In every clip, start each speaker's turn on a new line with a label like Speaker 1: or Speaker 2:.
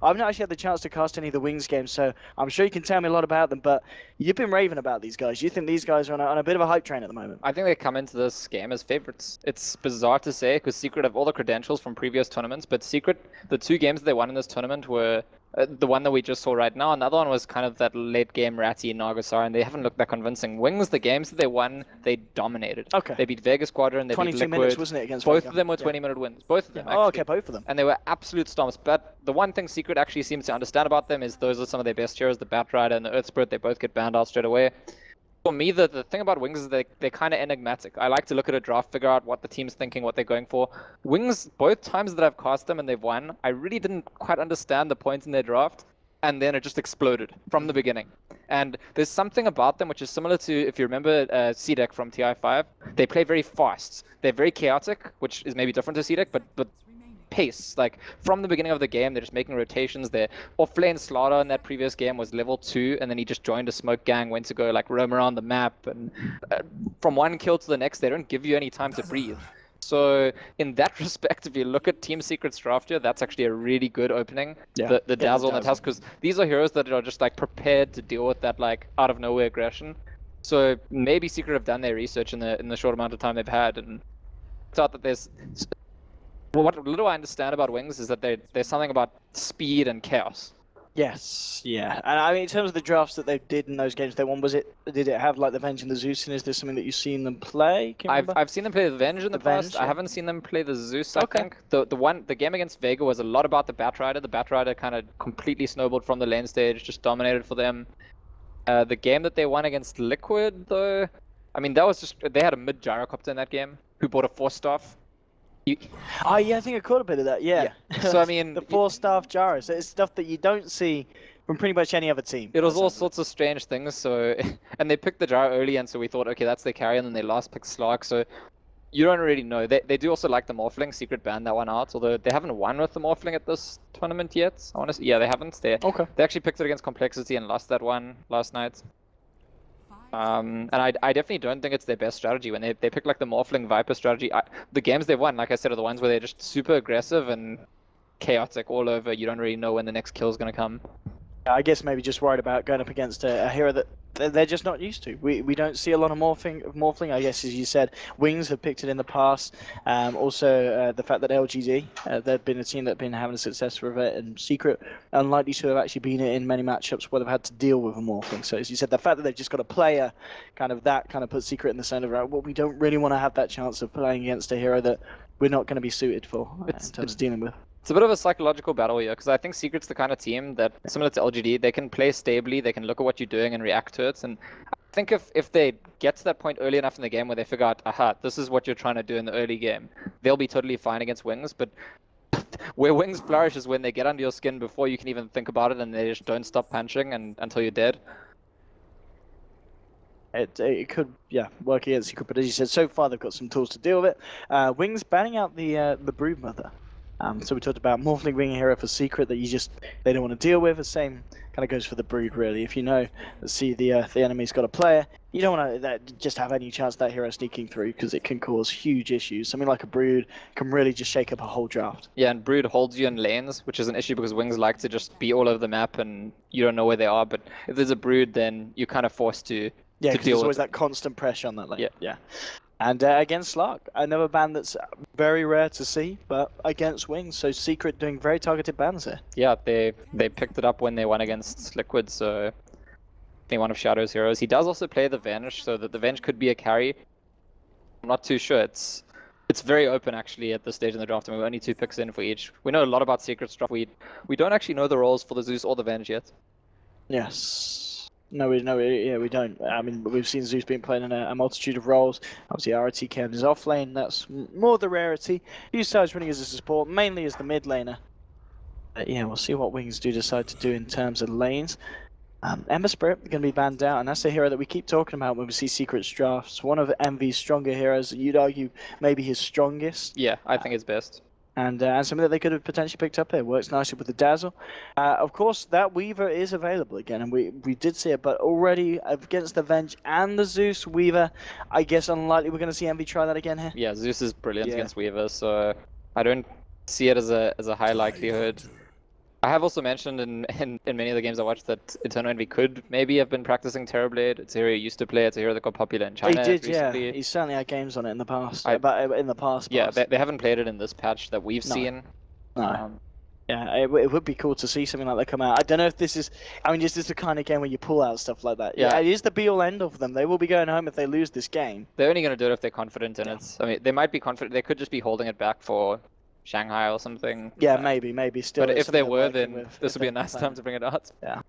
Speaker 1: I've not actually had the chance to cast any of the Wings games, so I'm sure you can tell me a lot about them, but you've been raving about these guys. You think these guys are on a bit of a hype train at the moment?
Speaker 2: I think they come into this game as favorites. It's bizarre to say because Secret have all the credentials from previous tournaments, but Secret, the 2 games they won in this tournament were the one that we just saw right now. Another one was kind of that late game ratty Nagasar, and they haven't looked that convincing. Wings, the games that they won, they dominated.
Speaker 1: Okay.
Speaker 2: They beat Vega Squadron, they beat
Speaker 1: 22
Speaker 2: Liquid.
Speaker 1: minutes, wasn't it, against
Speaker 2: Both
Speaker 1: Vega?
Speaker 2: of them were 20-minute wins. Both of them,
Speaker 1: Oh,
Speaker 2: actually.
Speaker 1: okay, both of them.
Speaker 2: And they were absolute stomps. But the one thing Secret actually seems to understand about them is those are some of their best heroes, the Bat Rider and the Earth Spirit. They both get banned out straight away. For me, the thing about Wings is they're kind of enigmatic. I like to look at a draft, figure out what the team's thinking, what they're going for. Wings, both times that I've cast them and they've won, I really didn't quite understand the points in their draft, and then it just exploded from the beginning. And there's something about them which is similar to, if you remember CDEC from TI5, they play very fast. They're very chaotic, which is maybe different to CDEC, but pace. Like, from the beginning of the game, they're just making rotations. Their Offlane Slaughter in that previous game was level 2, and then he just joined a smoke gang, went to go like roam around the map, and from one kill to the next, they don't give you any time to breathe. So in that respect, if you look at Team Secret's draft here, that's actually a really good opening.
Speaker 1: Yeah.
Speaker 2: The Dazzle and the Tusk, because these are heroes that are just like prepared to deal with that like out of nowhere aggression. So maybe Secret have done their research in the short amount of time they've had, and thought that there's. Well, what little I understand about Wings is that there's something about speed and chaos.
Speaker 1: Yes, yeah. And I mean, in terms of the drafts that they did in those games they won, did it have like the Venge and the Zeus, and is there something that you've seen them play?
Speaker 2: I've seen them play the Venge in the past.
Speaker 1: Yeah.
Speaker 2: I haven't seen them play the Zeus, I think. The game against Vega was a lot about the Bat Rider. The Bat Rider kind of completely snowballed from the lane stage, just dominated for them. The game that they won against Liquid, though, I mean, that was just, they had a mid gyrocopter in that game who bought a 4-staff.
Speaker 1: Oh yeah, I think I caught a bit of that. Yeah.
Speaker 2: So I mean,
Speaker 1: the 4-staff gyros. It's stuff that you don't see from pretty much any other team.
Speaker 2: It was all sorts of strange things. So, and they picked the gyro early, and so we thought, okay, that's their carry, and then they last picked Slark. So you don't really know. They do also like the Morphling. Secret banned that one out, although they haven't won with the Morphling at this tournament yet. Honestly, yeah, they haven't. They actually picked it against Complexity and lost that one last night. And I definitely don't think it's their best strategy when they pick like the Morphling Viper strategy. The games they've won, like I said, are the ones where they're just super aggressive and chaotic all over. You don't really know when the next kill is going to come.
Speaker 1: I guess maybe just worried about going up against a hero that they're just not used to. We don't see a lot of morphling. I guess, as you said, Wings have picked it in the past. Also, the fact that LGD, they've been a team that's been having a success with it, and Secret unlikely to have actually been in many matchups where they've had to deal with a morphling. So, as you said, the fact that they've just got a player, kind of puts Secret in the center of well, we don't really want to have that chance of playing against a hero that we're not going to be suited for in terms of dealing with.
Speaker 2: It's a bit of a psychological battle here, because I think Secret's the kind of team that, similar to LGD, they can play stably, they can look at what you're doing and react to it. And I think if they get to that point early enough in the game where they figure out, aha, this is what you're trying to do in the early game, they'll be totally fine against Wings. But where Wings flourish is when they get under your skin before you can even think about it, and they just don't stop punching until you're dead.
Speaker 1: It could, work against Secret, but as you said, so far they've got some tools to deal with it. Wings banning out the Broodmother. So we talked about Morphling being a hero for Secret that they don't want to deal with. The same kind of goes for the Brood, really. If you know, see the enemy's got a player, you don't want to just have any chance of that hero sneaking through, because it can cause huge issues. Something like a Brood can really just shake up a whole draft.
Speaker 2: Yeah, and Brood holds you in lanes, which is an issue because Wings like to just be all over the map and you don't know where they are. But if there's a Brood, then you're kind of forced to
Speaker 1: because there's always
Speaker 2: with
Speaker 1: that constant pressure on that lane.
Speaker 2: Yeah.
Speaker 1: And against Slark, another ban that's very rare to see, but against Wings. So Secret doing very targeted bans here.
Speaker 2: Yeah, they picked it up when they won against Liquid, so definitely one of Shadow's heroes. He does also play the Venge, so that the Venge could be a carry. I'm not too sure. It's very open actually at this stage in the draft, and we're only 2 picks in for each. We know a lot about Secret's draft. We don't actually know the roles for the Zeus or the Venge yet.
Speaker 1: Yes. No, we don't. I mean, we've seen Zeus being played in a multitude of roles. Obviously, RT is offlane. That's more the rarity. Uside's running as a support, mainly as the mid laner. We'll see what Wings do decide to do in terms of lanes. Ember Spirit going to be banned out, and that's a hero that we keep talking about when we see Secret's drafts. One of Envy's stronger heroes. You'd argue maybe his strongest.
Speaker 2: Yeah, I think it's best.
Speaker 1: And something that they could have potentially picked up here. Works nicely with the Dazzle. Of course, that Weaver is available again, and we did see it, but already against the Venge and the Zeus, Weaver, I guess unlikely we're going to see Envy try that again here.
Speaker 2: Yeah, Zeus is brilliant against Weaver, so I don't see it as a high likelihood. I have also mentioned in many of the games I watched that Eternal Envy could maybe have been practicing Terrorblade. It's a hero he used to play. It's a hero that got popular in China
Speaker 1: He did,
Speaker 2: recently.
Speaker 1: yeah. He's certainly had games on it in the past.
Speaker 2: I-
Speaker 1: But in the past.
Speaker 2: Yeah, they haven't played it in this patch that we've
Speaker 1: No.
Speaker 2: seen.
Speaker 1: No. Yeah, it would be cool to see something like that come out. I don't know if this is, I mean, this is the kind of game where you pull out stuff like that.
Speaker 2: Yeah.
Speaker 1: It is the be-all end of them. They will be going home if they lose this game.
Speaker 2: They're only going to do it if they're confident in it. I mean, they might be confident. They could just be holding it back for Shanghai or something.
Speaker 1: Yeah, maybe. Still,
Speaker 2: But
Speaker 1: it's
Speaker 2: if they
Speaker 1: something
Speaker 2: were,
Speaker 1: they're working
Speaker 2: then
Speaker 1: with,
Speaker 2: this
Speaker 1: if
Speaker 2: would be a
Speaker 1: they're
Speaker 2: nice
Speaker 1: playing.
Speaker 2: time to bring it out.
Speaker 1: Yeah.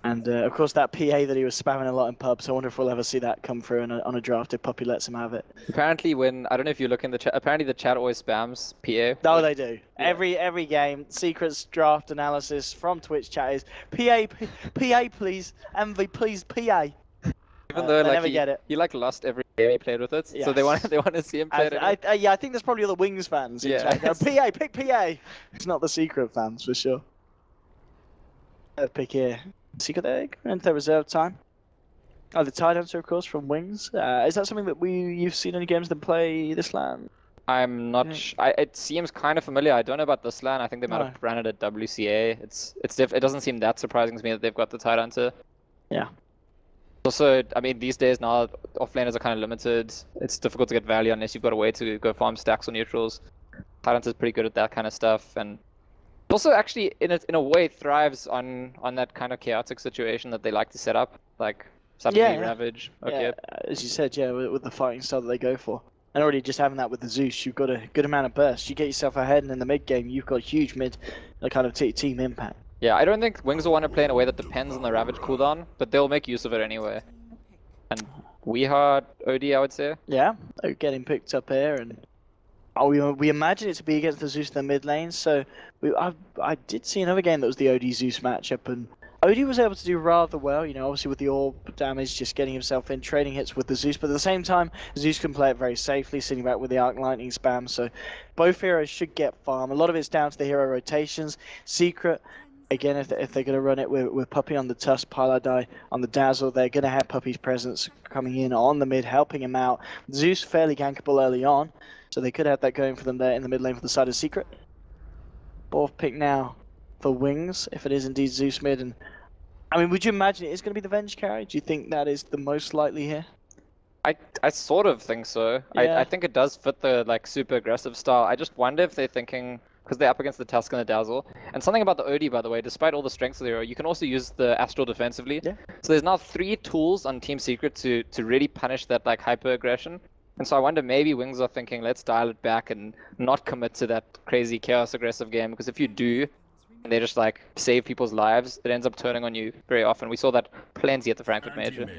Speaker 1: And of course that PA that he was spamming a lot in pubs. I wonder if we'll ever see that come through on a draft if Puppey lets him have it.
Speaker 2: Apparently, I don't know if you look in the chat. Apparently, the chat always spams PA.
Speaker 1: No, they do.
Speaker 2: Yeah.
Speaker 1: Every game, secrets draft analysis from Twitch chat is PA please, MV please PA.
Speaker 2: Even though
Speaker 1: they
Speaker 2: like
Speaker 1: never get it.
Speaker 2: he like lost every game he played with it, so they want to see him play it.
Speaker 1: Yeah, I think there's probably other Wings fans. In chat going, PA, pick PA. It's not the secret fans for sure. Pick here. Secret egg and the reserve time. Oh, the tide answer, of course, from Wings. Is that something that you've seen any games that play this LAN?
Speaker 2: I'm not. It seems kind of familiar. I don't know about this LAN. I think they might have ran it at WCA. It doesn't seem that surprising to me that they've got the tide answer.
Speaker 1: Yeah.
Speaker 2: Also, I mean, these days now, offlaners are kind of limited. It's difficult to get value unless you've got a way to go farm stacks or neutrals. Tide is pretty good at that kind of stuff, and also actually in a way thrives on that kind of chaotic situation that they like to set up, like suddenly Ravage. Okay.
Speaker 1: Yeah, as you said, with the fighting style that they go for. And already just having that with the Zeus, you've got a good amount of burst. You get yourself ahead, and in the mid game, you've got huge kind of team impact.
Speaker 2: Yeah, I don't think Wings will want to play in a way that depends on the Ravage cooldown, but they'll make use of it anyway. And we are OD, I would say.
Speaker 1: Yeah, they're getting picked up here, and we imagine it to be against the Zeus in the mid lane. So I did see another game that was the OD Zeus matchup, and OD was able to do rather well. Obviously with the orb damage, just getting himself in, trading hits with the Zeus, but at the same time, Zeus can play it very safely, sitting back with the Arc Lightning spam. So both heroes should get farm. A lot of it's down to the hero rotations. Secret. Again, if they're going to run it with Puppey on the Tusk, Paladai on the Dazzle, they're going to have Puppey's presence coming in on the mid, helping him out. Zeus fairly gankable early on, so they could have that going for them there in the mid lane for the side of Secret. Fourth pick now for Wings, if it is indeed Zeus mid. And I mean, would you imagine it is going to be the Venge carry? Do you think that is the most likely here?
Speaker 2: I sort of think so.
Speaker 1: Yeah.
Speaker 2: I think it does fit the like super aggressive style. I just wonder if they're thinking, because they're up against the Tusk and the Dazzle. And something about the OD, by the way, despite all the strengths of the hero, you can also use the Astral defensively.
Speaker 1: Yeah.
Speaker 2: So there's now 3 tools on Team Secret to really punish that like hyper aggression. And so I wonder maybe Wings are thinking, let's dial it back and not commit to that crazy chaos aggressive game, because if you do, and they just like save people's lives, it ends up turning on you very often. We saw that plenty at the Frankfurt Major.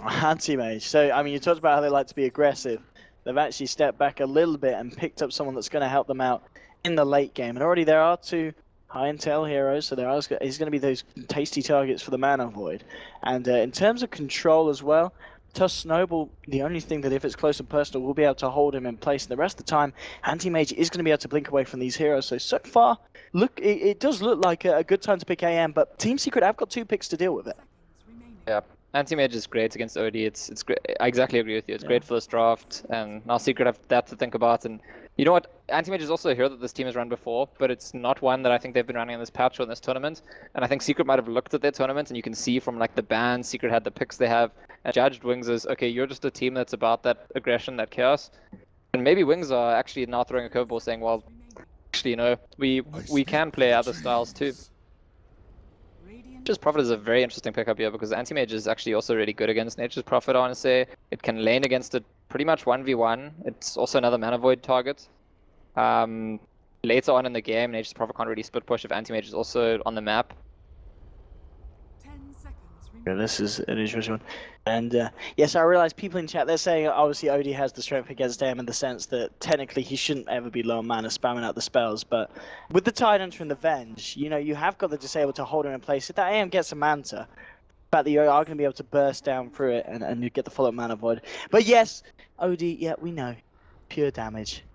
Speaker 1: Anti-mage. So, I mean, you talked about how they like to be aggressive. They've actually stepped back a little bit and picked up someone that's going to help them out in the late game. And already there are 2 high intel heroes, so there is going to be those tasty targets for the Mana Void. And in terms of control as well, Tusk Snowball, the only thing that if it's close and personal, will be able to hold him in place. And the rest of the time, Anti-Mage is going to be able to blink away from these heroes. So far, look, it does look like a good time to pick AM, but Team Secret have got 2 picks to deal with it.
Speaker 2: Yeah. Anti-Mage is great against OD. It's great. I exactly agree with you. It's great for this draft, and now Secret have that to think about. And you know what? Anti-Mage is also a hero that this team has run before, but it's not one that I think they've been running in this patch or in this tournament. And I think Secret might have looked at their tournament, and you can see from like the bans, Secret had the picks they have, and judged Wings as, okay, you're just a team that's about that aggression, that chaos. And maybe Wings are actually now throwing a curveball, saying, well, actually, we can play other styles too. Nature's Prophet is a very interesting pickup here because Anti-Mage is actually also really good against Nature's Prophet, I want to say. It can lane against it pretty much 1v1. It's also another Mana Void target. Later on in the game, Nature's Prophet can't really split push if Anti-Mage is also on the map.
Speaker 1: Yeah, this is an interesting one. And yes, I realize people in chat, they're saying obviously OD has the strength against AM in the sense that technically he shouldn't ever be low on mana spamming out the spells, but with the Tide Hunter and the Venge, you have got the disable to hold him in place. If that AM gets a Manta, the fact that you are going to be able to burst down through it and you get the follow-up Mana Void. But yes, OD, yeah, we know. Pure damage.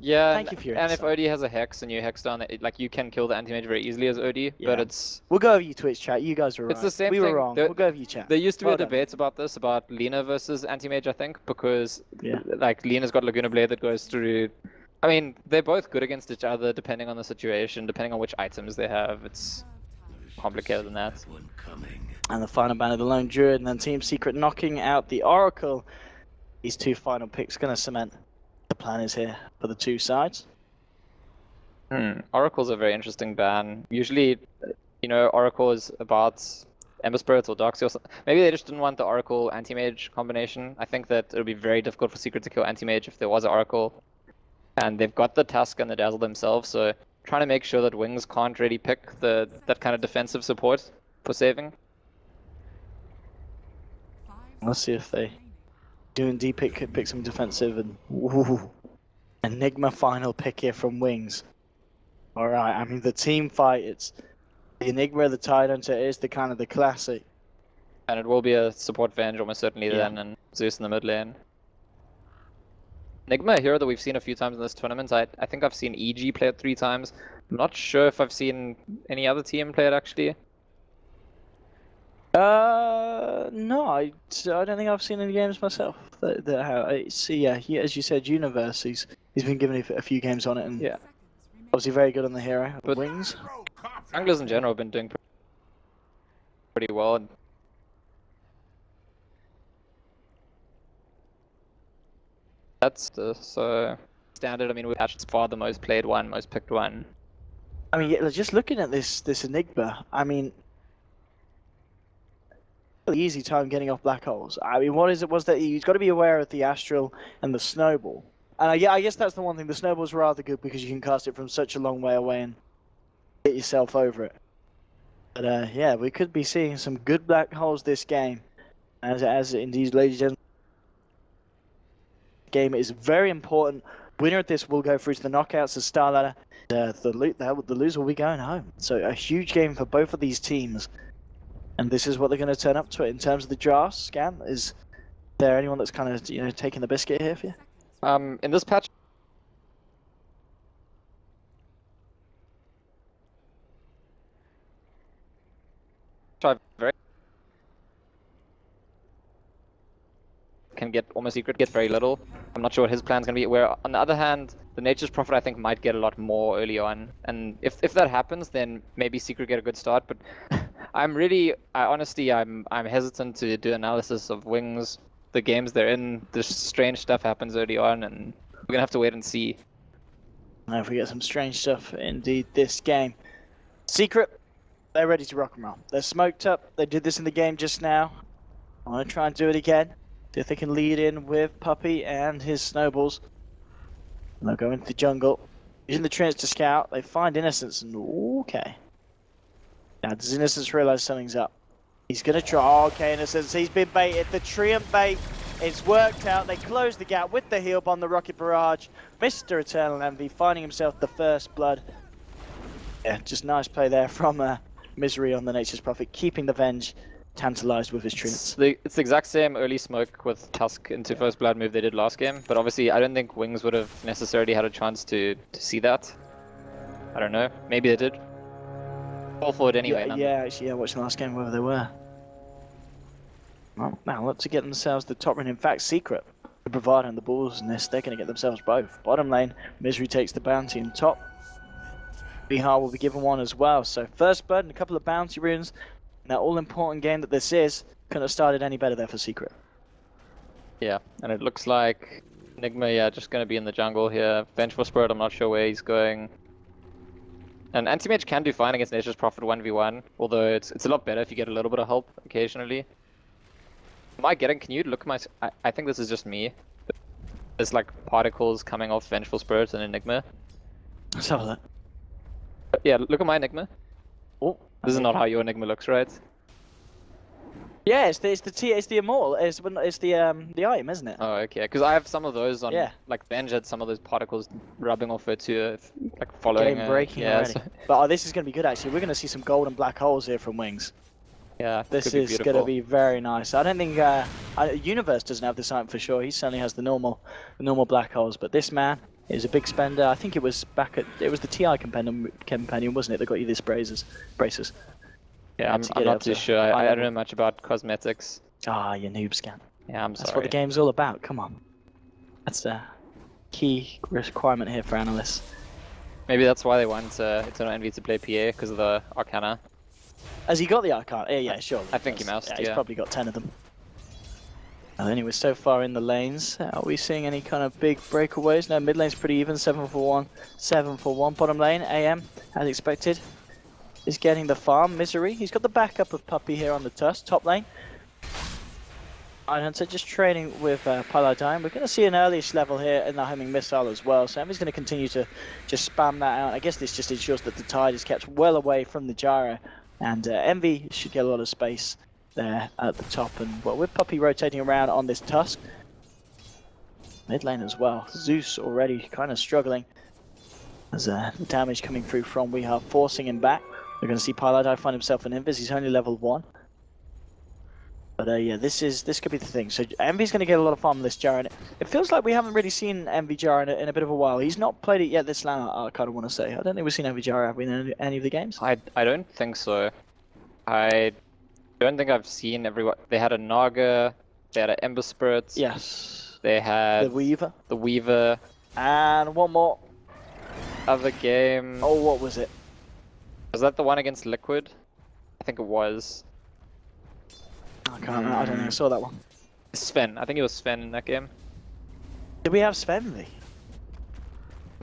Speaker 2: Yeah,
Speaker 1: Thank you for your
Speaker 2: and if
Speaker 1: insight.
Speaker 2: OD has a Hex and you Hex down, like you can kill the Anti-Mage very easily as OD, but it's...
Speaker 1: We'll go over you Twitch chat, you guys were right.
Speaker 2: It's the same
Speaker 1: we
Speaker 2: thing.
Speaker 1: were wrong, we'll go over you chat.
Speaker 2: There used to be
Speaker 1: Well
Speaker 2: a debate about this, about Lina versus Anti-Mage, I think, because
Speaker 1: Yeah.
Speaker 2: like Lina's got Laguna Blade that goes through I mean, they're both good against each other depending on the situation, depending on which items they have. It's complicated than that.
Speaker 1: And the final ban of the Lone Druid, and then Team Secret knocking out the Oracle. These two final picks going to cement the plan is here for the two sides.
Speaker 2: Oracle's a very interesting ban. Usually, you know, Oracle is about Ember Spirits or Doxy or something. Maybe they just didn't want the Oracle Anti-Mage combination. I think that it would be very difficult for Secret to kill Anti-Mage if there was an Oracle. And they've got the Tusk and the Dazzle themselves, so trying to make sure that Wings can't really pick that kind of defensive support for saving.
Speaker 1: Let's see if they do indeed pick some defensive and ooh, Enigma final pick here from Wings. Alright, I mean the team fight, it's the Enigma, the Tidehunter is the kind of the classic.
Speaker 2: And it will be a support Venge almost certainly then, and Zeus in the mid lane. Enigma, a hero that we've seen a few times in this tournament. I think I've seen EG play it 3 times. I'm not sure if I've seen any other team play it actually.
Speaker 1: No, I don't think I've seen any games myself. As you said, Universe, he's been given a few games on it, and
Speaker 2: Yeah.
Speaker 1: obviously very good on the hero.
Speaker 2: But
Speaker 1: Wings.
Speaker 2: Junglers in general have been doing pretty well. That's so standard. I mean, we've patched far the most played one, most picked one.
Speaker 1: I mean, yeah, just looking at this Enigma, I mean, really easy time getting off black holes. I mean, what is it? Was that he's got to be aware of the Astral and the Snowball. And I guess that's the one thing. The Snowball's rather good because you can cast it from such a long way away and get yourself over it. But yeah, we could be seeing some good black holes this game, as indeed, ladies and gentlemen. Game is very important. Winner of this will go through to the knockouts of Star Ladder. The loser will be going home. So a huge game for both of these teams. And this is what they're going to turn up to it in terms of the draft. Scan, is there anyone that's kind of taking the biscuit here for you?
Speaker 2: In this patch, can get almost Secret, get very little. I'm not sure what his plan's gonna be. Where on the other hand, the Nature's Prophet I think might get a lot more early on, and if that happens, then maybe Secret get a good start. But honestly, I'm hesitant to do analysis of Wings. The games they're in, this strange stuff happens early on, and we're gonna have to wait and see.
Speaker 1: If we get some strange stuff indeed this game. Secret, they're ready to rock and roll. They're smoked up. They did this in the game just now. I want to try and do it again. See if they can lead in with Puppey and his snowballs. And they'll go into the jungle. Using the treants to scout, they find Innocence and okay. Now does Innocence realise something's up? He's gonna try. Oh, okay, Innocence, he's been baited. The treant bait is worked out. They close the gap with the heal bomb, the rocket barrage. Mr. Eternal Envy finding himself the first blood. Yeah, just nice play there from Misery on the Nature's Prophet, keeping the Venge tantalized with his treants.
Speaker 2: It's the exact same early smoke with Tusk into first blood move they did last game, but obviously I don't think Wings would have necessarily had a chance to see that. I don't know, maybe they did. Fall for it anyway.
Speaker 1: Actually, I watched the last game whether they were. Well, now look to get themselves the top run. In fact, Secret, the Bravado and the balls in this, they're going to get themselves both. Bottom lane, Misery takes the bounty, and top, Bihar will be given one as well. So first blood and a couple of bounty runes. That all-important game that this is, couldn't have started any better there for Secret.
Speaker 2: Yeah, and it looks like Enigma, just going to be in the jungle here. Vengeful Spirit, I'm not sure where he's going. And Anti-Mage can do fine against Nature's Prophet 1v1, although it's a lot better if you get a little bit of help occasionally. Am I getting, can you look at my, I think this is just me. There's like particles coming off Vengeful Spirit and Enigma.
Speaker 1: Let's have a look.
Speaker 2: Yeah, look at my Enigma.
Speaker 1: Oh.
Speaker 2: This is not how your Enigma looks, right?
Speaker 1: Yeah, it's the Immortal. It's the item, isn't it?
Speaker 2: Oh, okay. Because I have some of those on.
Speaker 1: Yeah.
Speaker 2: Like Venge had some of those particles rubbing off it too, like following.
Speaker 1: Game breaking already.
Speaker 2: So...
Speaker 1: But this is going to be good actually. We're going to see some golden black holes here from Wings.
Speaker 2: Yeah.
Speaker 1: This is going to be very nice. I don't think Universe doesn't have this item for sure. He certainly has the normal black holes, but this man is a big spender. I think it was the TI companion, wasn't it, that got you these braces?
Speaker 2: Yeah, I'm not too sure. I don't know much about cosmetics.
Speaker 1: Ah, you noob, Scan.
Speaker 2: Yeah, I'm sorry.
Speaker 1: That's what the game's all about. Come on. That's key requirement here for analysts.
Speaker 2: Maybe that's why they want Eternal Envy to play PA, because of the Arcana.
Speaker 1: Has he got the Arcana? Yeah, sure.
Speaker 2: I think he must,
Speaker 1: Yeah, he's probably got 10 of them. Anyway, so far in the lanes, are we seeing any kind of big breakaways? No, mid lane's pretty even, 7 for 1, 7 for 1. Bottom lane, AM, as expected, is getting the farm. Misery, he's got the backup of Puppey here on the Tusk. Top lane, Hunter just trading with Paladin. We're going to see an early-ish level here in the homing missile as well. So Envy's going to continue to just spam that out. I guess this just ensures that the tide is kept well away from the gyro. And Envy should get a lot of space there at the top. And well, with Puppey rotating around on this Tusk. Mid lane as well. Zeus already kind of struggling. There's damage coming through from We Are forcing him back. We're going to see Paladin find himself an Invis. He's only level 1. But yeah, this could be the thing. So Envy's going to get a lot of farm on this Jaren. It feels like we haven't really seen Envy Jaren in a bit of a while. He's not played it yet this LAN, I kind of want to say. I don't think we've seen Envy Jaren, have we, in any of the games?
Speaker 2: I don't think so. I don't think I've seen everyone. They had a Naga, they had an Ember Spirit.
Speaker 1: Yes.
Speaker 2: They had
Speaker 1: the Weaver.
Speaker 2: The Weaver.
Speaker 1: And one more.
Speaker 2: Other game.
Speaker 1: Oh, what was it?
Speaker 2: Was that the one against Liquid? I think it was.
Speaker 1: I can't remember. I don't think I saw that one.
Speaker 2: Sven. I think it was Sven in that game.
Speaker 1: Did we have Sven?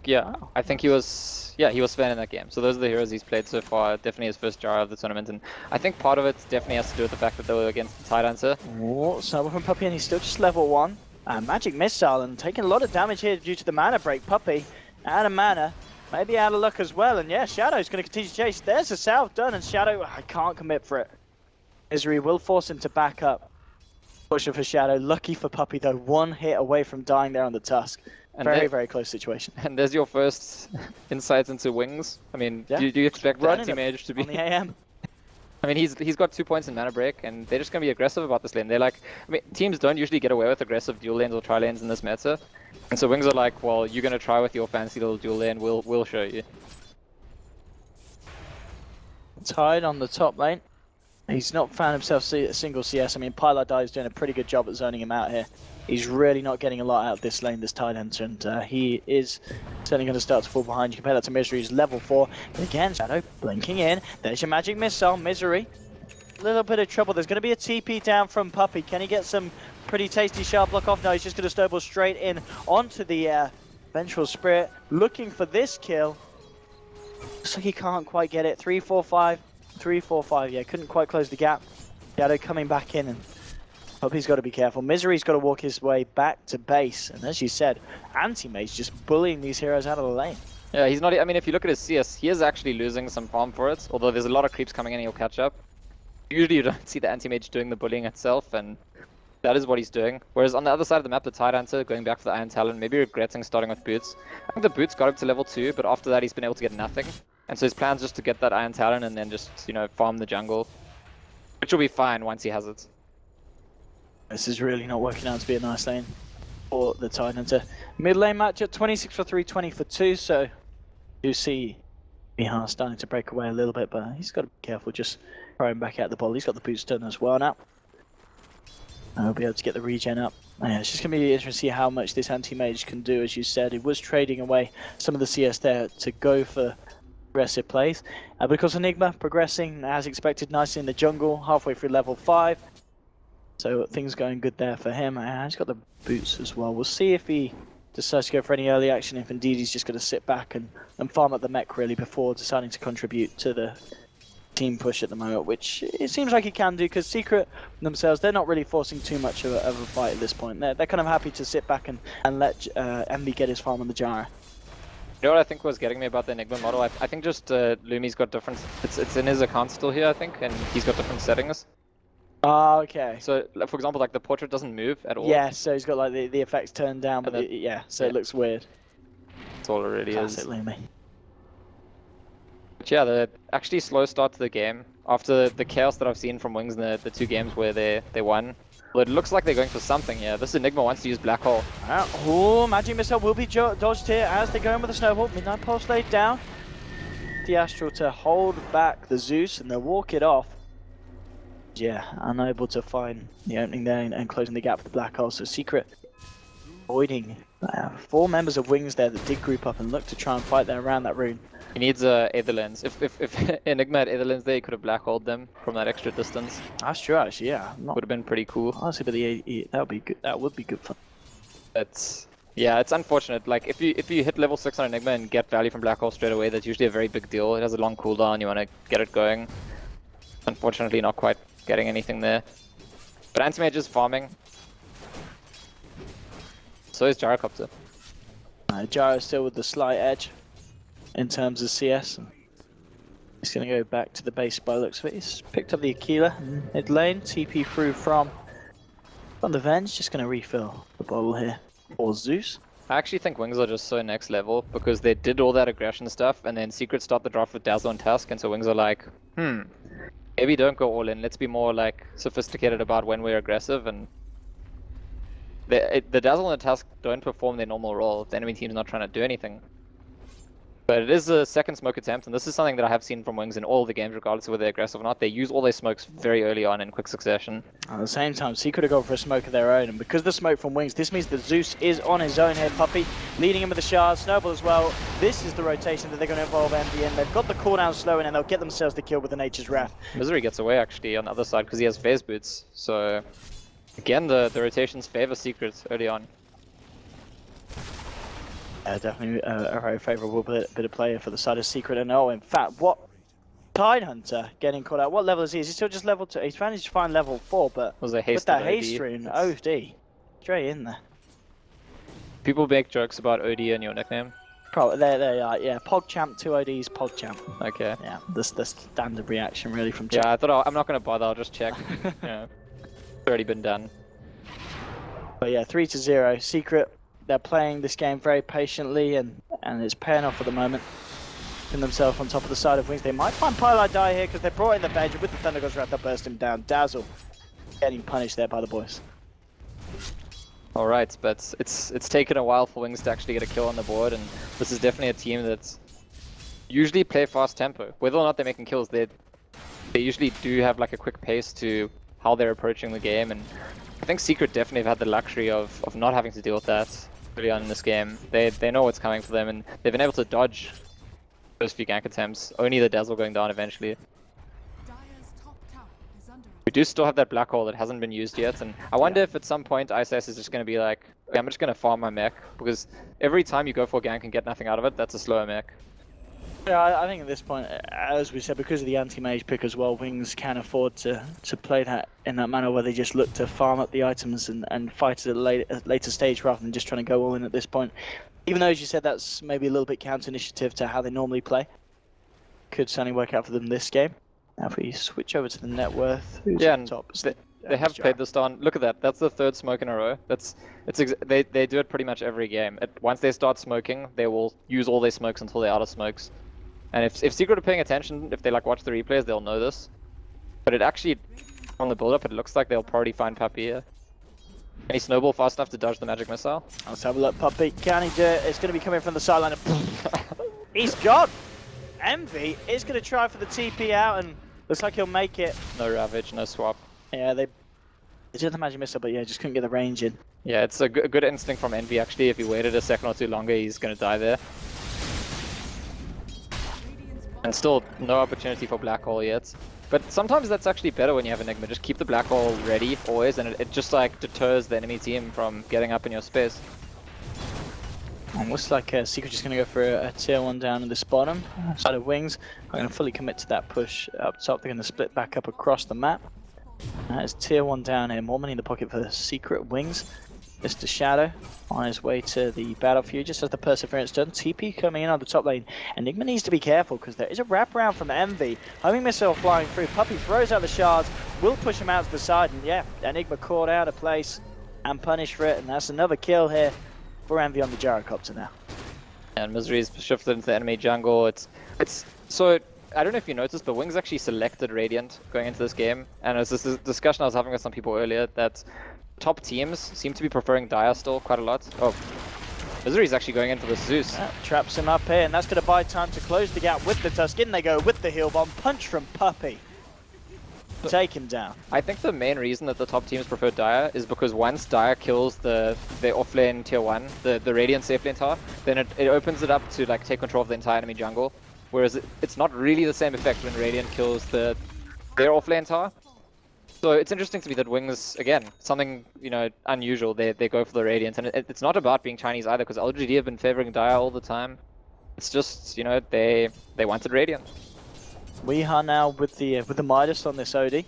Speaker 2: Yeah,
Speaker 1: Wow.
Speaker 2: I think he was. Yeah, he was Sven in that game. So those are the heroes he's played so far. Definitely his first jar of the tournament, and I think part of it definitely has to do with the fact that they were against the Tidancer.
Speaker 1: Oh, Snowball from Puppey, and he's still just level 1. Magic Missile, and taking a lot of damage here due to the mana break. Puppey out of mana, maybe out of luck as well. And yeah, Shadow's going to continue to chase. There's a salve done, and Shadow, I can't commit for it. Misery will force him to back up. Pushing for Shadow. Lucky for Puppey though, one hit away from dying there on the Tusk. And very close situation.
Speaker 2: And there's your first insights into Wings. I mean,
Speaker 1: yeah.
Speaker 2: do you expect the anti-mage to be
Speaker 1: on the AM?
Speaker 2: I mean, he's got 2 points in mana break, and they're just gonna be aggressive about this lane. They're like, I mean, teams don't usually get away with aggressive dual lanes or tri lanes in this meta, and so Wings are like, well, you're gonna try with your fancy little dual lane. We'll show you.
Speaker 1: Tide on the top lane. He's not found himself a single CS. I mean, Paladin is doing a pretty good job at zoning him out here. He's really not getting a lot out of this lane, this Tidehunter, and he is certainly going to start to fall behind. You compare that to Misery, who's level 4. But again, Shadow blinking in. There's your Magic Missile. Misery, a little bit of trouble. There's going to be a TP down from Puppey. Can he get some pretty tasty sharp block off? No, he's just going to snowball straight in onto the Vengeful Spirit, looking for this kill. Looks like he can't quite get it. 3-4-5. 3-4-5, yeah, couldn't quite close the gap. Shadow coming back in, and Puppey's got to be careful. Misery's got to walk his way back to base, and as you said, Anti-Mage just bullying these heroes out of the lane.
Speaker 2: Yeah, he's not. I mean, if you look at his CS, he is actually losing some farm for it. Although there's a lot of creeps coming in, he'll catch up. Usually, you don't see the Anti-Mage doing the bullying itself, and that is what he's doing. Whereas on the other side of the map, the Tidancer going back for the Iron Talon, maybe regretting starting with Boots. I think the Boots got up to level 2, but after that, he's been able to get nothing. And so his plan's just to get that Iron Talon and then just, you know, farm the jungle. Which will be fine once he has it.
Speaker 1: This is really not working out to be a nice lane for the Tidehunter. Mid lane matchup, 26 for 3, 20 for 2, so you see Johan starting to break away a little bit, but he's got to be careful just throwing back out the ball. He's got the boots done as well now. And he'll be able to get the regen up. Yeah, it's just going to be interesting to see how much this anti-mage can do, as you said. He was trading away some of the CS there to go for aggressive plays. Because Enigma progressing as expected nicely in the jungle, halfway through level 5. So things going good there for him. And he's got the boots as well. We'll see if he decides to go for any early action, if indeed he's just going to sit back and farm up the mech really before deciding to contribute to the team push at the moment, which it seems like he can do, because Secret themselves, they're not really forcing too much of a fight at this point. They're kind of happy to sit back and let Envy get his farm on the Gyro.
Speaker 2: You know what I think was getting me about the Enigma model? I think just Lumi's got different... It's in his account still here, I think, and he's got different settings.
Speaker 1: Ah, okay.
Speaker 2: So, for example, like the portrait doesn't move at all.
Speaker 1: Yeah, so he's got like the effects turned down, but
Speaker 2: then,
Speaker 1: yeah, so it looks weird.
Speaker 2: That's all it really
Speaker 1: Classic
Speaker 2: is.
Speaker 1: Lumi.
Speaker 2: But yeah, the actually slow start to the game, after the chaos that I've seen from Wings in the 2 games where they won. Well, it looks like they're going for something here. This Enigma wants to use Black Hole.
Speaker 1: Oh, Magic Missile will be dodged here as they go in with the Snowball. Midnight Pulse laid down. The Astral to hold back the Zeus, and they'll walk it off. Yeah, unable to find the opening there and closing the gap with the Black Hole. So Secret avoiding 4 members of Wings there that did group up and look to try and fight there around that rune.
Speaker 2: He needs Aetherlens. If Enigma had Aetherlens there, he could have black holed them from that extra distance.
Speaker 1: That's true, actually. Yeah,
Speaker 2: Would have been pretty cool.
Speaker 1: honestly, but that would be good. That would be good fun.
Speaker 2: Yeah, it's unfortunate. Like if you hit level 6 on Enigma and get value from black hole straight away, that's usually a very big deal. It has a long cooldown. You want to get it going. Unfortunately, not quite getting anything there. But Anti-Mage is farming. So is Gyrocopter.
Speaker 1: Gyro still with the slight edge in terms of CS. He's going to go back to the base by the looks of it. He's picked up the Aquila mid lane. TP through from the Venge. Just going to refill the bottle here for Zeus.
Speaker 2: I actually think Wings are just so next level because they did all that aggression stuff and then Secret start the draft with Dazzle and Tusk, and so Wings are like, maybe don't go all in. Let's be more like sophisticated about when we're aggressive. And the Dazzle and the Tusk don't perform their normal role if the enemy team's not trying to do anything. But it is a second smoke attempt, and this is something that I have seen from Wings in all the games, regardless of whether they're aggressive or not. They use all their smokes very early on in quick succession.
Speaker 1: At the same time, Secret have gone for a smoke of their own, and because the smoke from Wings, this means that Zeus is on his own here. Puppey leading him with the shards, Snowball as well. This is the rotation that they're going to involve Envy in. They've got the cooldown slowing, and they'll get themselves the kill with the Nature's Wrath.
Speaker 2: Misery gets away actually on the other side because he has phase boots. So again, the rotations favor Secret early on.
Speaker 1: Definitely a very favourable bit of play for the side of Secret. And oh, in fact, what Tidehunter getting caught out? What level is he? Is he still just level 2? He's managed to find level 4, but
Speaker 2: was a haste
Speaker 1: with that haste rune, OD, straight in there.
Speaker 2: People make jokes about OD in your nickname.
Speaker 1: Probably they are. Yeah, PogChamp, 2 ODs, PogChamp.
Speaker 2: Okay.
Speaker 1: Yeah, this the standard reaction really from.
Speaker 2: Yeah, I thought I'm not gonna bother. I'll just check. Yeah, it's already been done.
Speaker 1: But yeah, 3-0. Secret. They're playing this game very patiently, and it's paying off at the moment. Putting themselves on top of the side of Wings. They might find Pylai die here because they brought in the Venge with the Thunder God's Wrath. They'll burst him down. Dazzle getting punished there by the boys.
Speaker 2: Alright, but it's taken a while for Wings to actually get a kill on the board, and this is definitely a team that's usually play fast tempo. Whether or not they're making kills, they usually do have like a quick pace to how they're approaching the game, and I think Secret definitely have had the luxury of not having to deal with that early on in this game. They know what's coming for them, and they've been able to dodge those few gank attempts. Only the Dazzle going down eventually. We do still have that black hole that hasn't been used yet, and I wonder if at some point ISS is just going to be like, okay, I'm just going to farm my mech, because every time you go for a gank and get nothing out of it, that's a slower mech.
Speaker 1: Yeah, I think at this point, as we said, because of the anti-mage pick as well, Wings can afford to play that in that manner where they just look to farm up the items and fight at a later stage rather than just trying to go all in at this point. Even though, as you said, that's maybe a little bit counter-initiative to how they normally play. Could certainly work out for them this game. Now if we switch over to the net worth, who's
Speaker 2: yeah,
Speaker 1: on top?
Speaker 2: They have played this on. Look at that. That's the third smoke in a row. They do it pretty much every game. Once they start smoking, they will use all their smokes until they're out of smokes. And if Secret are paying attention, if they like watch the replays, they'll know this. But it actually, on the build-up, it looks like they'll probably find Puppey here. Can he snowball fast enough to dodge the magic missile?
Speaker 1: Let's have a look, Puppey. Can he do it? It's going to be coming from the sideline. He's gone! Envy is going to try for the TP out, and looks like he'll make it.
Speaker 2: No Ravage, no swap.
Speaker 1: Yeah, they did the magic missile, but yeah, just couldn't get the range in.
Speaker 2: Yeah, it's a good instinct from Envy actually. If he waited a second or two longer, he's going to die there. And still no opportunity for black hole yet. But sometimes that's actually better when you have Enigma. Just keep the black hole ready always, and it just like deters the enemy team from getting up in your space.
Speaker 1: And looks like Secret just going to go for a tier 1 down in this bottom side of Wings. I'm going to fully commit to that push up top. They're going to split back up across the map. It's tier 1 down here. More money in the pocket for Secret. Wings. Mr. Shadow on his way to the battlefield, just as the Perseverance done. TP coming in on the top lane. Enigma needs to be careful because there is a wraparound from Envy. Homing missile flying through. Puppey throws out the shards, will push him out to the side, and yeah, Enigma caught out of place and punished for it, and that's another kill here for Envy on the Gyrocopter now.
Speaker 2: And Misery's shifted into the enemy jungle. It's so I don't know if you noticed, but Wings actually selected Radiant going into this game, and it was this discussion I was having with some people earlier that top teams seem to be preferring Dire still quite a lot. Oh, Misery's actually going in for the Zeus.
Speaker 1: Yeah, traps him up here, and that's going to buy time to close the gap with the Tusk. In they go with the heal bomb. Punch from Puppey. take him down.
Speaker 2: I think the main reason that the top teams prefer Dire is because once Dire kills the offlane tier 1, the Radiant safe lane tower, then it opens it up to like take control of the entire enemy jungle. Whereas it's not really the same effect when Radiant kills their offlane tower. So it's interesting to me that Wings, again, something, you know, unusual, they go for the Radiant. And it's not about being Chinese either, because LGD have been favoring Dire all the time. It's just, you know, they wanted Radiant.
Speaker 1: We are now with the Midas on this OD.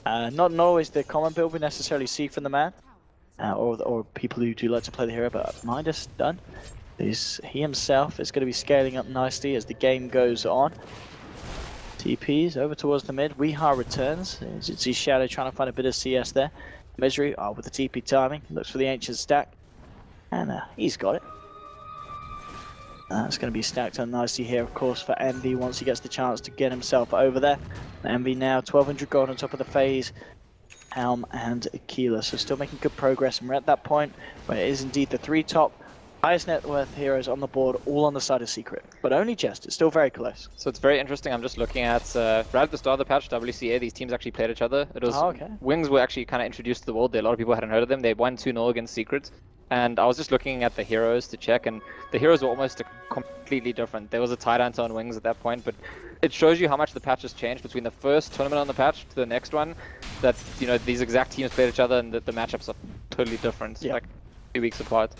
Speaker 1: Not always the common build we necessarily see from the man, or people who do like to play the hero, but Midas done. He himself is going to be scaling up nicely as the game goes on. TPs over towards the mid. Weeha returns. It's his Shadow trying to find a bit of CS there. Misery with the TP timing. Looks for the ancient stack. And he's got it. It's going to be stacked on nicely here, of course, for Envy once he gets the chance to get himself over there. Envy now 1200 gold on top of the phase. Helm and Aquila. So still making good progress. And we're at that point where it is indeed the 3 top highest net worth heroes on the board, all on the side of Secret. But only just. It's still very close.
Speaker 2: So it's very interesting. I'm just looking at, right at the start of the patch, WCA, these teams actually played each other. It was Wings were actually kind of introduced to the world there. A lot of people hadn't heard of them. They won 2-0 against Secret. And I was just looking at the heroes to check, and the heroes were almost completely different. There was a tight answer on Wings at that point, but it shows you how much the patch has changed between the first tournament on the patch to the next one. That, you know, these exact teams played each other, and the matchups are totally different, like 2 weeks apart.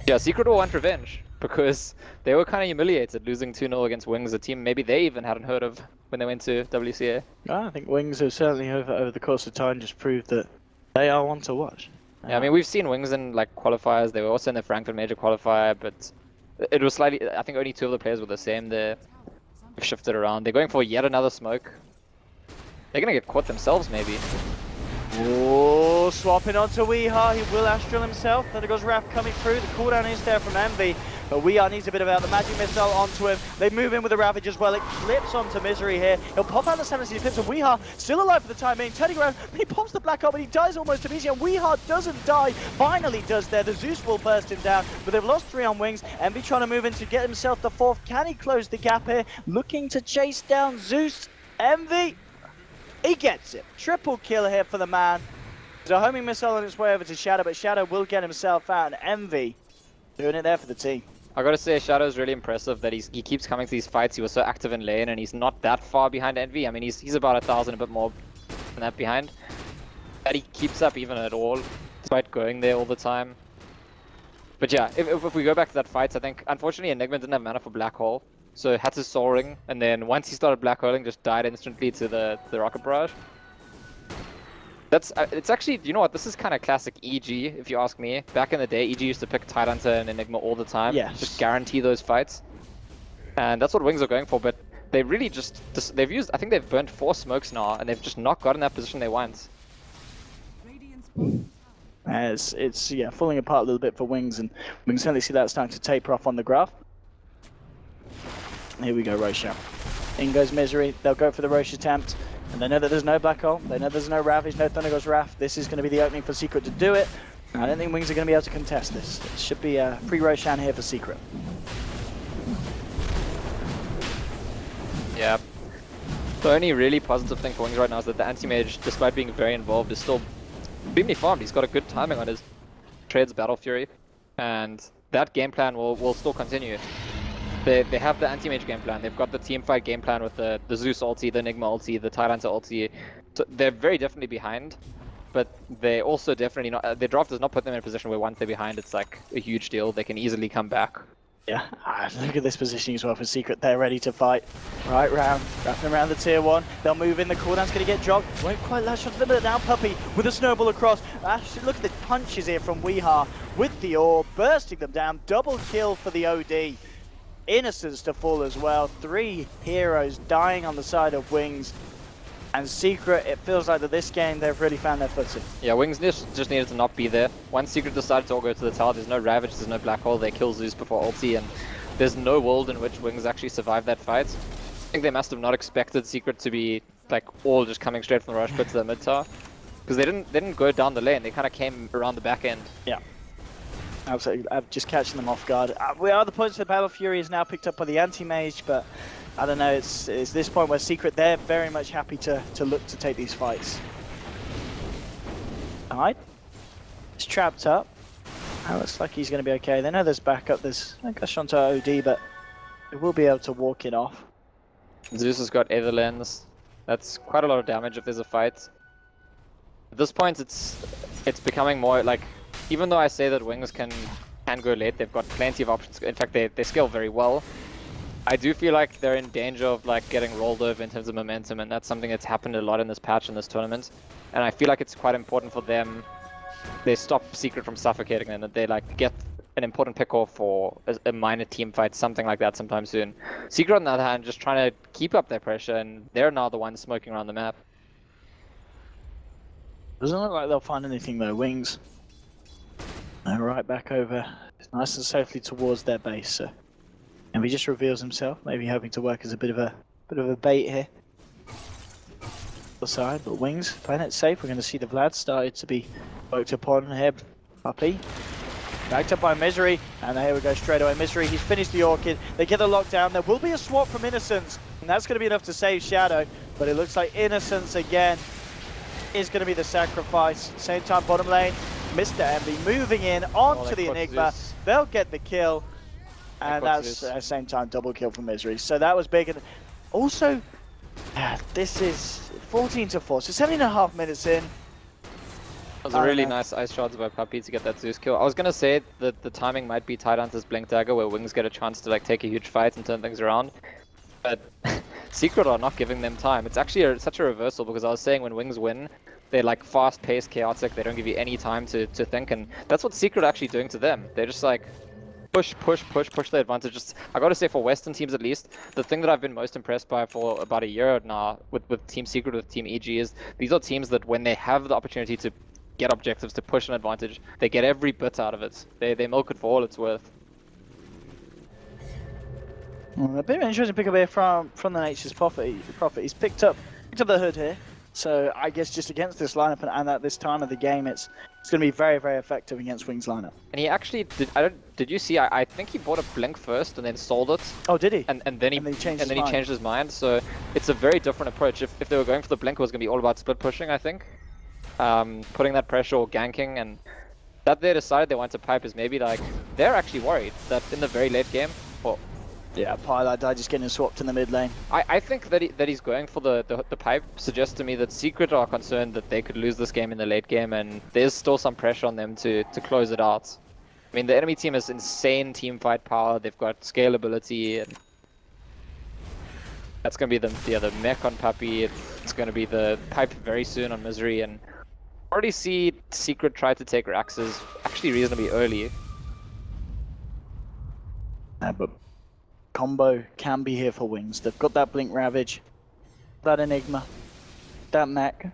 Speaker 2: Yeah, Secret will want revenge, because they were kind of humiliated losing 2-0 against Wings, a team maybe they even hadn't heard of when they went to WCA.
Speaker 1: I think Wings have certainly over the course of time just proved that they are one to watch.
Speaker 2: Yeah, I mean, we've seen Wings in like qualifiers. They were also in the Frankfurt Major qualifier, but it was slightly. I think only 2 of the players were the same. They've shifted around. They're going for yet another smoke. They're gonna get caught themselves, maybe.
Speaker 1: Oh, swapping onto Weeha. He will Astral himself. Then there goes Raph coming through. The cooldown is there from Envy. But Weeha needs a bit of out. The magic missile onto him. They move in with the Ravage as well. It clips onto Misery here. He'll pop out the 70 clips, and Weeha still alive for the time being. Turning around, he pops the Black Hole, but he dies almost immediately. And Weeha doesn't die. Finally does there. The Zeus will burst him down. But they've lost 3 on Wings. Envy trying to move in to get himself the 4th. Can he close the gap here? Looking to chase down Zeus. Envy. He gets it. Triple kill here for the man. There's a homing missile on its way over to Shadow, but Shadow will get himself out. And Envy doing it there for the team.
Speaker 2: I gotta say, Shadow is really impressive that he keeps coming to these fights. He was so active in lane, and he's not that far behind Envy. I mean, he's about 1,000, a bit more than that behind. But he keeps up even at all, despite going there all the time. But yeah, if we go back to that fight, I think, unfortunately, Enigma didn't have mana for Black Hole. So had to Soul Ring, and then once he started Black Holing, just died instantly to the Rocket Barrage. It's actually, you know what, this is kind of classic EG, if you ask me. Back in the day, EG used to pick Tidehunter and Enigma all the time.
Speaker 1: Yes.
Speaker 2: Just guarantee those fights. And that's what Wings are going for, but they really just, they've used, I think they've burnt 4 smokes now, and they've just not gotten that position they want.
Speaker 1: It's falling apart a little bit for Wings, and we can certainly see that starting to taper off on the graph. Here we go, Roshan. In goes Misery. They'll go for the Roche attempt. And they know that there's no Black Hole. They know there's no Ravage, no Thunder Goes Wrath. This is going to be the opening for Secret to do it. I don't think Wings are going to be able to contest this. It should be a free Roshan here for Secret.
Speaker 2: Yeah. The only really positive thing for Wings right now is that the Anti-Mage, despite being very involved, is still extremely farmed. He's got a good timing on his trades Battle Fury. And that game plan will still continue. They have the anti-mage game plan. They've got the team fight game plan with the Zeus ulti, the Enigma ulti, the Tidehunter ulti. So they're very definitely behind, but they also definitely not. Their draft does not put them in a position where once they're behind, it's like a huge deal. They can easily come back.
Speaker 1: Yeah, look at this positioning as well for Secret. They're ready to fight. Right round, wrapping around the tier 1. They'll move in. The cooldown's going to get jogged. Won't quite lash onto the limit now. Puppey with a snowball across. Actually, look at the punches here from Weeha with the orb, bursting them down. Double kill for the OD. Innocence to fall as well. 3 heroes dying on the side of Wings. And Secret, it feels like that this game they've really found their footing.
Speaker 2: Yeah, Wings just needed to not be there. Once Secret decided to all go to the tower, there's no Ravage, there's no Black Hole, they kill Zeus before ulti, and there's no world in which Wings actually survived that fight. I think they must have not expected Secret to be like all just coming straight from the rush pit to the mid tower. Because they didn't go down the lane, they kind of came around the back end.
Speaker 1: Yeah. Absolutely, just catching them off guard. We are the points of the Battle Fury is now picked up by the anti-mage, but I don't know, it's this point where Secret, they're very much happy to look to take these fights. Alright. It's trapped up. That looks like he's going to be okay. They know there's backup. There's a Gashonto OD, but they will be able to walk it off.
Speaker 2: Zeus has got Aether Lens. That's quite a lot of damage if there's a fight. At this point, it's becoming more like, even though I say that Wings can go late, they've got plenty of options. In fact, they scale very well. I do feel like they're in danger of like getting rolled over in terms of momentum, and that's something that's happened a lot in this patch in this tournament. And I feel like it's quite important for them. They stop Secret from suffocating them, and they like get an important pick off for a minor team fight, something like that sometime soon. Secret on the other hand, just trying to keep up their pressure, and they're now the ones smoking around the map.
Speaker 1: Doesn't look like they'll find anything though. Wings. They're right back over, nice and safely towards their base. So. And he just reveals himself, maybe hoping to work as a bit of a bait here. The side, but Wings playing it safe. We're going to see the Vlad started to be worked upon here. Puppey backed up by Misery, and here we go straight away. Misery, he's finished the Orchid. They get the lockdown. There will be a swap from Innocence, and that's going to be enough to save Shadow. But it looks like Innocence again is going to be the sacrifice. Same time, bottom lane, Mr. Envy moving in onto the Enigma.
Speaker 2: Zeus.
Speaker 1: They'll get the kill. And that's at the same time double kill from Misery. So that was big. And also, this is 14-4. So 7.5 minutes in.
Speaker 2: That was a really nice ice shots by Puppey to get that Zeus kill. I was gonna say that the timing might be tied onto this Blink Dagger, where Wings get a chance to like take a huge fight and turn things around. But Secret are not giving them time. It's actually such a reversal, because I was saying when Wings win, they're like fast-paced, chaotic. They don't give you any time to think, and that's what Secret are actually doing to them. They're just like push the advantage. Just, I gotta say, for Western teams at least, the thing that I've been most impressed by for about a year now with Team Secret, with Team EG, is these are teams that when they have the opportunity to get objectives, to push an advantage, they get every bit out of it. They milk it for all it's worth.
Speaker 1: A bit of an interesting pick up here from the Nature's Prophet. He's picked up the hood here. So I guess just against this lineup and at this time of the game, it's going to be very, very effective against Wings lineup.
Speaker 2: And he actually did you see? I think he bought a Blink first and then sold it.
Speaker 1: Oh, did he?
Speaker 2: And then he changed his mind. So it's a very different approach. If they were going for the Blink, it was going to be all about split pushing, I think, putting that pressure or ganking, and that they decided they want to pipe is maybe like they're actually worried that in the very late game. Well,
Speaker 1: yeah, Pilot just getting swapped in the mid lane.
Speaker 2: I think that he's going for the pipe suggests to me that Secret are concerned that they could lose this game in the late game, and there's still some pressure on them to close it out. I mean, the enemy team has insane team fight power. They've got scalability, and that's going to be the mech on Puppey. It's going to be the pipe very soon on Misery, and already see Secret try to take Raxes actually reasonably early.
Speaker 1: But combo can be here for Wings. They've got that Blink Ravage, that Enigma, that mech.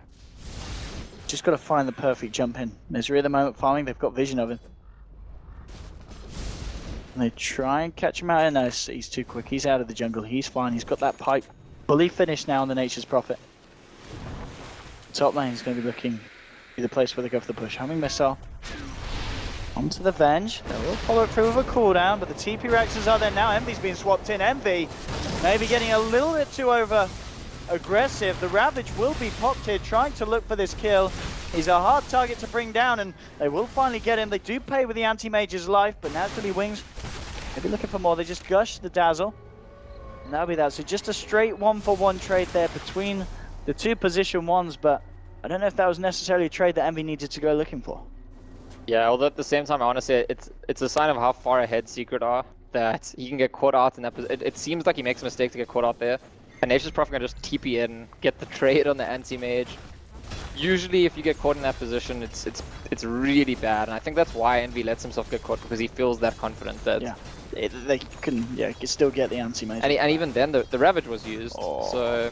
Speaker 1: Just got to find the perfect jump in. Misery at the moment farming, they've got vision of him. And they try and catch him out, and no, he's too quick. He's out of the jungle, he's fine. He's got that pipe fully finished now on the Nature's Prophet. Top lane is going to be looking to be the place where they go for the push. Homing missile. Onto the Venge. They will follow it through with a cooldown, but the TP Raxes are there now. Envy's being swapped in. Envy maybe getting a little bit too aggressive. The Ravage will be popped here, trying to look for this kill. He's a hard target to bring down, and they will finally get him. They do pay with the anti-mage's life, but now it's going to be Wings. Maybe looking for more. They just gush the Dazzle, and that'll be that. So just a straight 1-for-1 trade there between the two position ones, but I don't know if that was necessarily a trade that Envy needed to go looking for.
Speaker 2: Yeah, although at the same time, I want to say it's a sign of how far ahead Secret are, that he can get caught out in that position. It seems like he makes a mistake to get caught out there, and Nature's Prophet can just TP in, get the trade on the anti-mage. Usually, if you get caught in that position, it's really bad, and I think that's why Envy lets himself get caught, because he feels that confident that
Speaker 1: they can still get the anti-mage.
Speaker 2: And even then, the Ravage was used, so.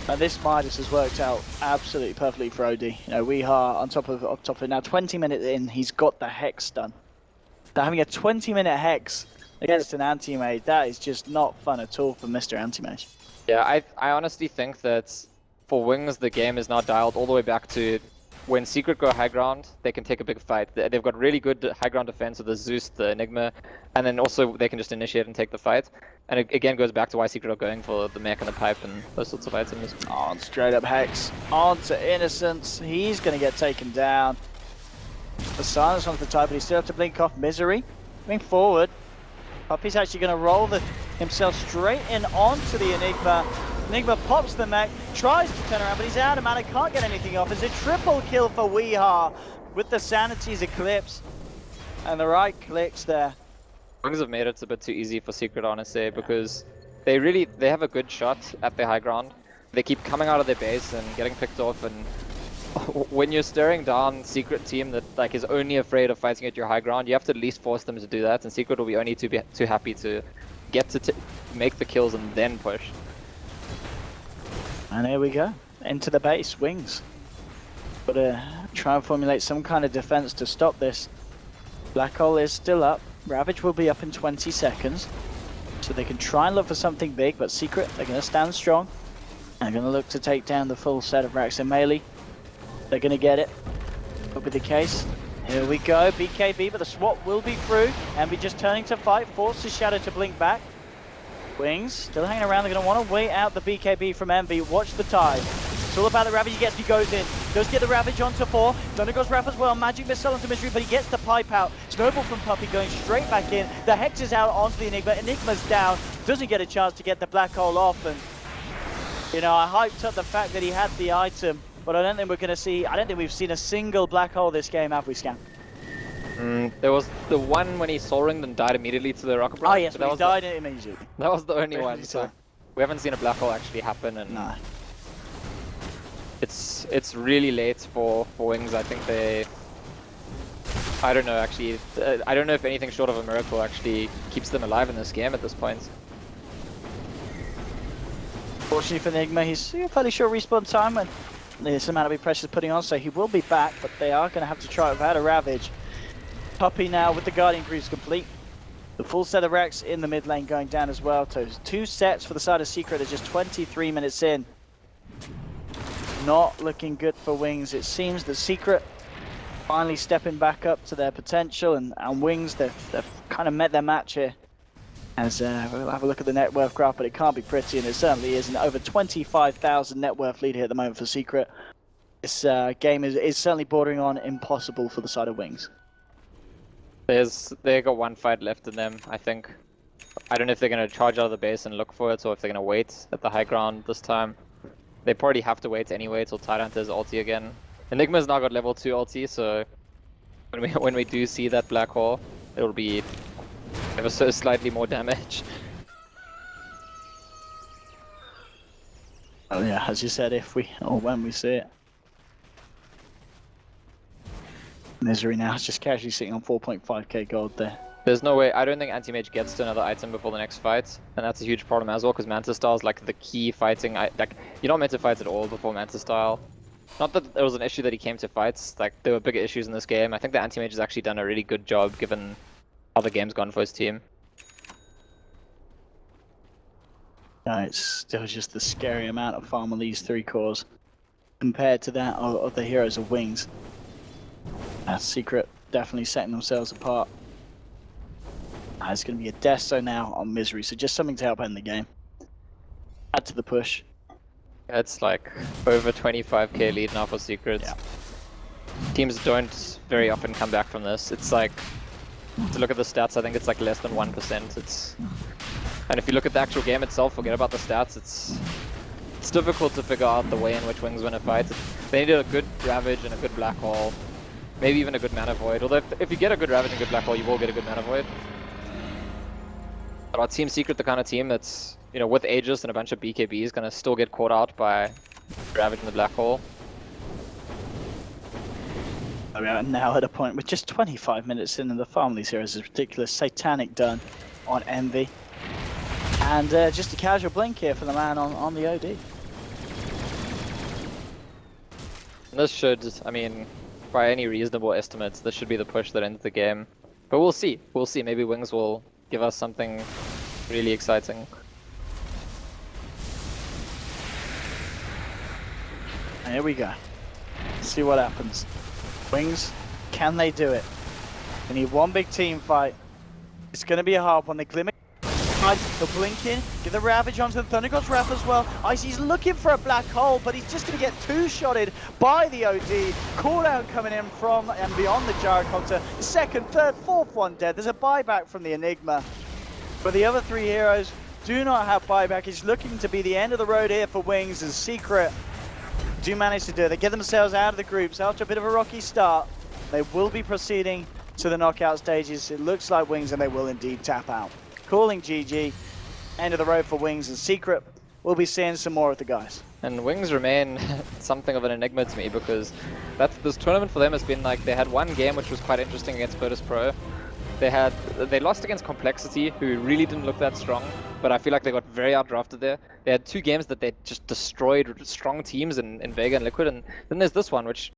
Speaker 1: And this Midas has worked out absolutely perfectly for OD. You know, we are on top of it now. 20 minutes in, he's got the Hex done. They're having a 20-minute Hex against an anti-mage. That is just not fun at all for Mr. Anti-mage.
Speaker 2: Yeah, I honestly think that for Wings, the game is now dialed all the way back to when Secret go high ground, they can take a big fight. They've got really good high ground defense with the Zeus, the Enigma, and then also they can just initiate and take the fight. And it again goes back to why Secret are going for the mech and the pipe and those sorts of items.
Speaker 1: On straight up Hex, on to Innocence. He's going to get taken down. The silence on the type, but he still have to blink off Misery. Moving forward, Puppey's actually going to roll himself straight in onto the Enigma. Enigma pops the mech, tries to turn around, but he's out of mana, can't get anything off. It's a triple kill for Weeha with the Sanity's Eclipse. And the right clicks there.
Speaker 2: Wings have made it a bit too easy for Secret, honestly, because they have a good shot at the high ground. They keep coming out of their base and getting picked off, and when you're staring down Secret team that like is only afraid of fighting at your high ground, you have to at least force them to do that, and Secret will be only too happy to get to make the kills and then push.
Speaker 1: And here we go, into the base, Wings. Gotta try and formulate some kind of defense to stop this. Black Hole is still up, Ravage will be up in 20 seconds. So they can try and look for something big, but Secret, they're gonna stand strong. And gonna look to take down the full set of racks in melee. They're gonna get it, could be the case. Here we go, BKB, but the swap will be through. Envy just turning to fight, forces Shadow to blink back. Wings still hanging around, they're going to want to wait out the BKB from Envy. Watch the tide. It's all about the Ravage he gets, he goes in. Does get the Ravage onto 4. Thunder goes Wrath as well, Magic Missile onto Misery, but he gets the pipe out. Snowball from Puppey going straight back in. The Hex is out onto the Enigma. Enigma's down, doesn't get a chance to get the Black Hole off. And, you know, I hyped up the fact that he had the item, but I don't think we're going to see, I don't think we've seen a single Black Hole this game, have we, Scam?
Speaker 2: There was the one when he Soul Ringed and died immediately to the Rocket Blast.
Speaker 1: Oh yes, but he died immediately.
Speaker 2: That was the only one, so we haven't seen a Black Hole actually happen, and
Speaker 1: no.
Speaker 2: It's really late for Wings. I think I don't know actually, I don't know if anything short of a miracle actually keeps them alive in this game at this point.
Speaker 1: Fortunately for Enigma, he's fairly short respawn time and this amount of big pressure is putting on, so he will be back, but they are going to have to try it without a Ravage. Puppey now with the Guardian Greaves complete. The full set of racks in the mid lane going down as well. So 2 sets for the side of Secret. They're just 23 minutes in. Not looking good for Wings. It seems that Secret finally stepping back up to their potential, and Wings, they've kind of met their match here. As we'll have a look at the net worth graph, but it can't be pretty, and it certainly isn't. Over 25,000 net worth lead here at the moment for Secret. This game is certainly bordering on impossible for the side of Wings.
Speaker 2: They got one fight left in them, I think. I don't know if they're going to charge out of the base and look for it, or if they're going to wait at the high ground this time. They probably have to wait anyway till Tidehunter's ulti again. Enigma's now got level 2 ulti, so when we do see that Black Hole, it'll be ever so slightly more damage.
Speaker 1: Oh yeah, as you said, if we, or when we see it. Misery now is just casually sitting on 4.5k gold there.
Speaker 2: There's no way, I don't think Anti-Mage gets to another item before the next fight, and that's a huge problem as well, because Manta Style is like the key fighting, like, you're not meant to fight at all before Manta Style. Not that there was an issue that he came to fights, like, there were bigger issues in this game. I think the Anti-Mage has actually done a really good job given how the game's gone for his team.
Speaker 1: No, it's still just the scary amount of farm on these 3 cores compared to that of the Heroes of Wings. Secret definitely setting themselves apart. It's going to be a Desto now on Misery, so just something to help end the game. Add to the push.
Speaker 2: It's like over 25k lead now for Secret.
Speaker 1: Yeah.
Speaker 2: Teams don't very often come back from this. It's like, to look at the stats, I think it's like less than 1%. And if you look at the actual game itself, forget about the stats, it's difficult to figure out the way in which Wings win a fight. They need a good Ravage and a good Black Hole. Maybe even a good Mana Void. Although if you get a good Ravage and good Black Hole, you will get a good Mana Void. But our Team Secret, the kind of team that's, you know, with Aegis and a bunch of BKBs, gonna still get caught out by Ravage and the Black Hole.
Speaker 1: We are now at a point with just 25 minutes in, and the farm of these heroes is ridiculous. Satanic done on Envy. And just a casual blink here for the man on the OD.
Speaker 2: This should, I mean, by any reasonable estimates, this should be the push that ends the game. But we'll see. We'll see. Maybe Wings will give us something really exciting.
Speaker 1: And here we go. See what happens. Wings, can they do it? They need one big team fight. It's going to be a hard one. They glimmer. He'll blink in, get the Ravage onto the Thunder God's Wrath as well. Icy's looking for a black hole, but he's just going to get two-shotted by the OD. Cooldown coming in from and beyond the Gyrocopter. Second, third, fourth one dead. There's a buyback from the Enigma. But the other three heroes do not have buyback. It's looking to be the end of the road here for Wings as Secret do manage to do it. They get themselves out of the groups after a bit of a rocky start. They will be proceeding to the knockout stages. It looks like Wings, and they will indeed tap out. Calling GG, end of the road for Wings and Secret. We'll be seeing some more of the guys.
Speaker 2: And Wings remain something of an enigma to me because this tournament for them has been like they had one game which was quite interesting against Virtus Pro. They lost against Complexity, who really didn't look that strong, but I feel like they got very outdrafted there. They had two games that they just destroyed strong teams in Vega and Liquid, and then there's this one which